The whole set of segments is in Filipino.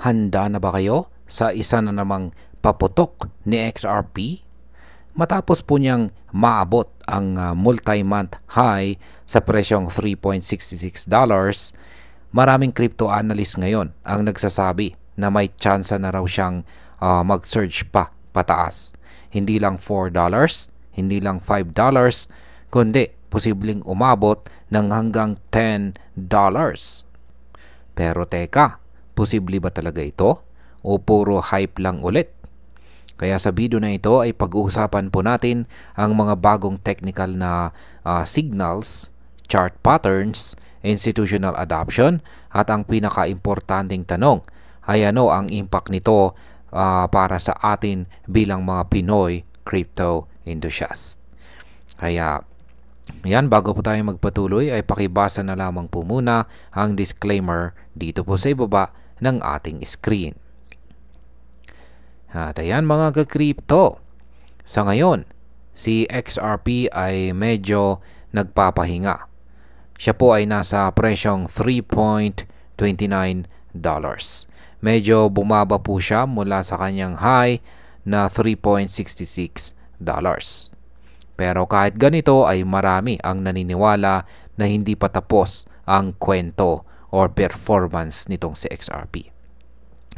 Handa na ba kayo sa isa na namang paputok ni XRP? Matapos po niyang maabot ang multi-month high sa presyong $3.66, maraming crypto analyst ngayon ang nagsasabi na may tsansa na raw siyang mag-surge pa pataas. Hindi lang $4, hindi lang $5, kundi posibleng umabot ng hanggang $10. Pero teka, posible ba talaga ito? O puro hype lang ulit? Kaya sa video na ito ay pag-uusapan po natin ang mga bagong technical na signals, chart patterns, institutional adoption, at ang pinaka-importanting tanong ay ano ang impact nito para sa atin bilang mga Pinoy crypto enthusiast. Kaya yan, bago po tayo magpatuloy ay pakibasa na lamang po muna ang disclaimer dito po sa ibaba ng ating screen. At ayan mga ka-crypto, sa ngayon, si XRP ay medyo nagpapahinga. Siya po ay nasa presyong $3.29. Medyo bumaba po siya mula sa kanyang high na $3.66. Pero kahit ganito ay marami ang naniniwala na hindi pa tapos ang kwento or performance nitong si XRP.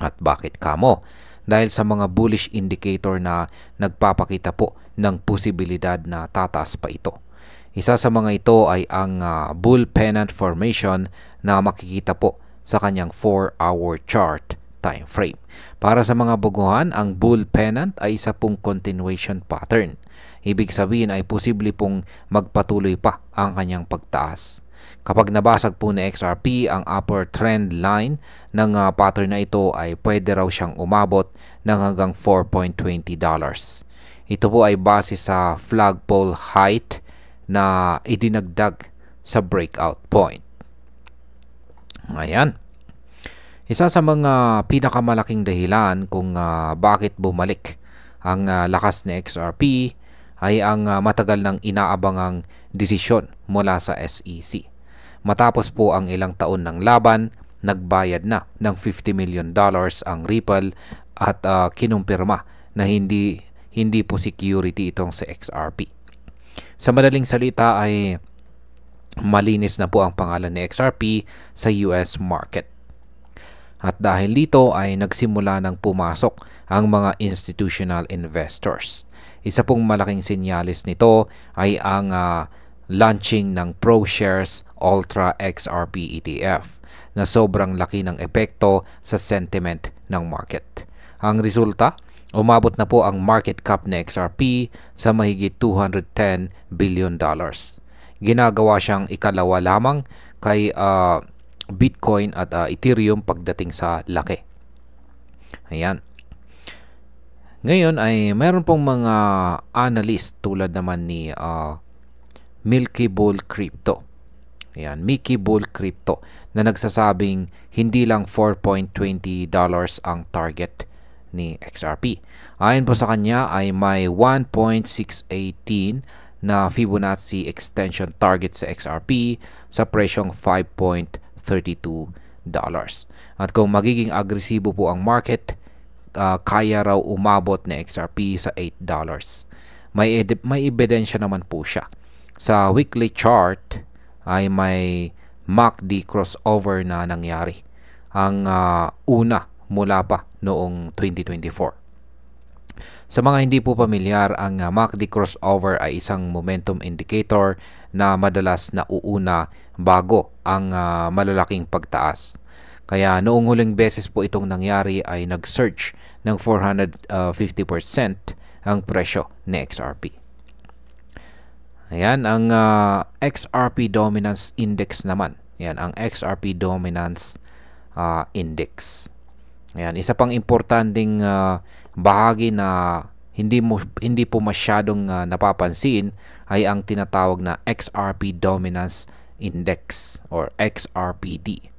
At bakit kamo? Dahil sa mga bullish indicator na nagpapakita po ng posibilidad na tataas pa ito. Isa sa mga ito ay ang bull pennant formation na makikita po sa kanyang 4-hour chart time frame. Para sa mga baguhan, ang bull pennant ay isa pong continuation pattern. Ibig sabihin ay posible pong magpatuloy pa ang kanyang pagtaas. Kapag nabasag po ni XRP ang upper trend line ng pattern na ito ay pwede raw siyang umabot ng hanggang $4.20. Ito po ay base sa flagpole height na idinagdag sa breakout point. Ayan. Isa sa mga pinakamalaking dahilan kung bakit bumalik ang lakas ni XRP ay ang matagal nang inaabangang desisyon mula sa SEC. Matapos po ang ilang taon ng laban, nagbayad na ng $50 million ang Ripple at kinumpirma na hindi po security itong sa XRP. Sa madaling salita ay malinis na po ang pangalan ni XRP sa US market. At dahil dito ay nagsimula ng pumasok ang mga institutional investors. Isa pong malaking sinyalis nito ay ang launching ng ProShares Ultra XRP ETF na sobrang laki ng epekto sa sentiment ng market. Ang resulta, umabot na po ang market cap ng XRP sa mahigit $210 billion. Ginagawa siyang ikalawa lamang kay Bitcoin at Ethereum pagdating sa laki. Ayan. Ngayon ay mayroon pong mga analyst tulad naman ni Milky Bull Crypto. Ayan, Mickey Bull Crypto na nagsasabing hindi lang $4.20 ang target ni XRP. Ayon po sa kanya ay may 1.618 na Fibonacci extension target sa XRP sa presyong $5.32. At kung magiging agresibo po ang market, kaya raw umabot na XRP sa $8. May ebidensya naman po siya. Sa weekly chart ay may MACD crossover na nangyari. Ang una mula pa noong 2024. Sa mga hindi po pamilyar, ang MACD crossover ay isang momentum indicator na madalas nauuna bago ang malalaking pagtaas. Kaya noong huling beses po itong nangyari ay nag-surge ng 450% ang presyo ni XRP. Ayan, ang XRP Dominance Index naman. Ayan, ang XRP Dominance Index. Ayan, isa pang importanteng bahagi na hindi po masyadong napapansin ay ang tinatawag na XRP Dominance Index or XRPD.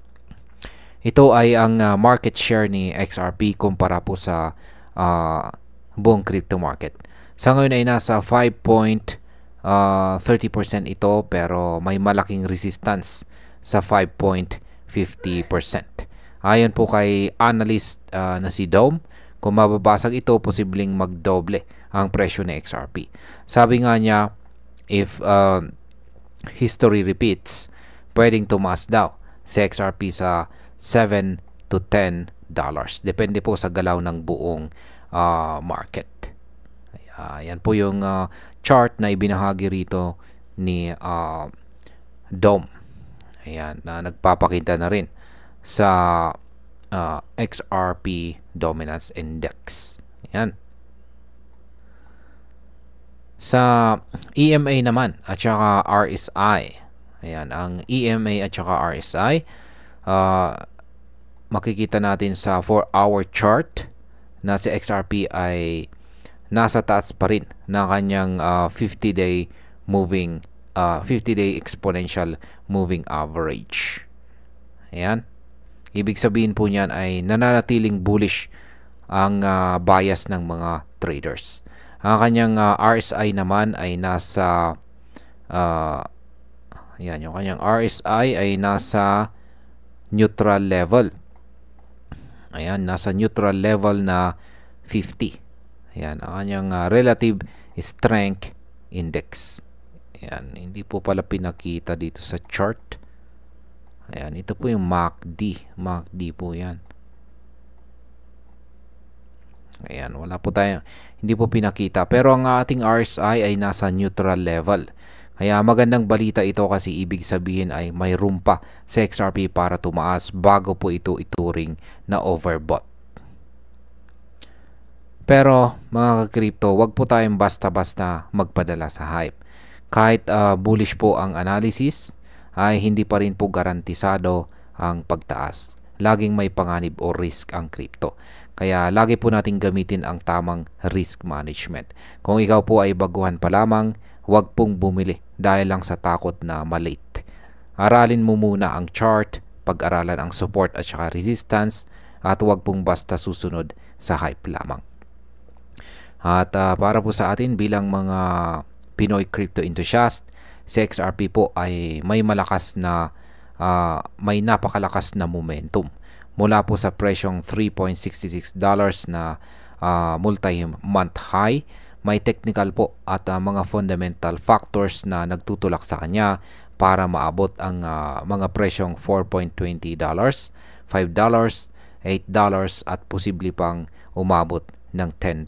Ito ay ang market share ni XRP kumpara po sa buong crypto market. Sa ngayon ay nasa 5.30% ito pero may malaking resistance sa 5.50%. Ayon po kay analyst na si Dome, kung mababasag ito, posibleng magdoble ang presyo ng XRP. Sabi nga niya, if history repeats, pwedeng tumaas daw sa XRP sa $7 to $10. Depende po sa galaw ng buong market. Yan po yung chart na ibinahagi rito ni Dome. Ayan, na nagpapakita na rin sa XRP Dominance Index. Ayan. Sa EMA naman at saka RSI. Ayan, ang EMA at saka RSI, makikita natin sa 4-hour chart na si XRP ay nasa taas pa rin na kanyang 50-day exponential moving average. Ayan. Ibig sabihin po niyan ay nananatiling bullish ang bias ng mga traders. Ang kanyang RSI naman ay nasa ayan, yung kanyang RSI ay nasa neutral level. Ayan, nasa neutral level na 50. Ayan, ang kanyang relative strength index. Ayan, hindi po pala pinakita dito sa chart. Ayan, ito po yung MACD. MACD po yan. Ayan, wala po tayo, hindi po pinakita. Pero ang ating RSI ay nasa neutral level. Kaya magandang balita ito kasi ibig sabihin ay may room pa sa XRP para tumaas bago po ito ituring na overbought. Pero mga ka-crypto, wag po tayong basta-basta magpadala sa hype. Kahit bullish po ang analysis, ay hindi pa rin po garantisado ang pagtaas. Laging may panganib o risk ang crypto. Kaya lagi po natin gamitin ang tamang risk management. Kung ikaw po ay baguhan pa lamang, huwag pong bumili dahil lang sa takot na malate. Aralin mo muna ang chart, pag-aralan ang support at saka resistance, at huwag pong basta susunod sa hype lamang. At para po sa atin bilang mga Pinoy crypto enthusiast, si XRP po ay may napakalakas na momentum. Mula po sa presyong $3.66 na multi-month high, may technical po at mga fundamental factors na nagtutulak sa kanya para maabot ang mga presyong $4.20, $5, $8 at posible pang umabot ng $10.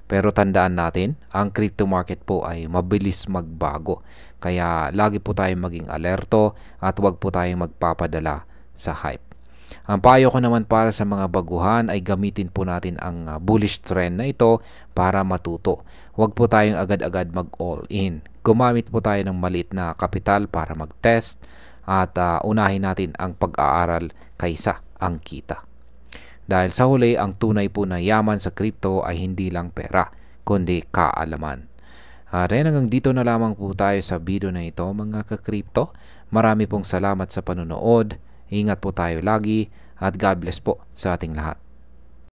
Pero tandaan natin, ang crypto market po ay mabilis magbago. Kaya lagi po tayong maging alerto at huwag po tayong magpapadala sa hype. Ang payo ko naman para sa mga baguhan ay gamitin po natin ang bullish trend na ito para matuto. Huwag po tayong agad-agad mag-all in. Gumamit po tayo ng maliit na kapital para mag-test at unahin natin ang pag-aaral kaysa ang kita. Dahil sa huli, ang tunay po na yaman sa crypto ay hindi lang pera, kundi kaalaman. At hanggang dito na lamang po tayo sa video na ito mga ka-crypto. Marami pong salamat sa panonood. Ingat po tayo lagi at God bless po sa ating lahat.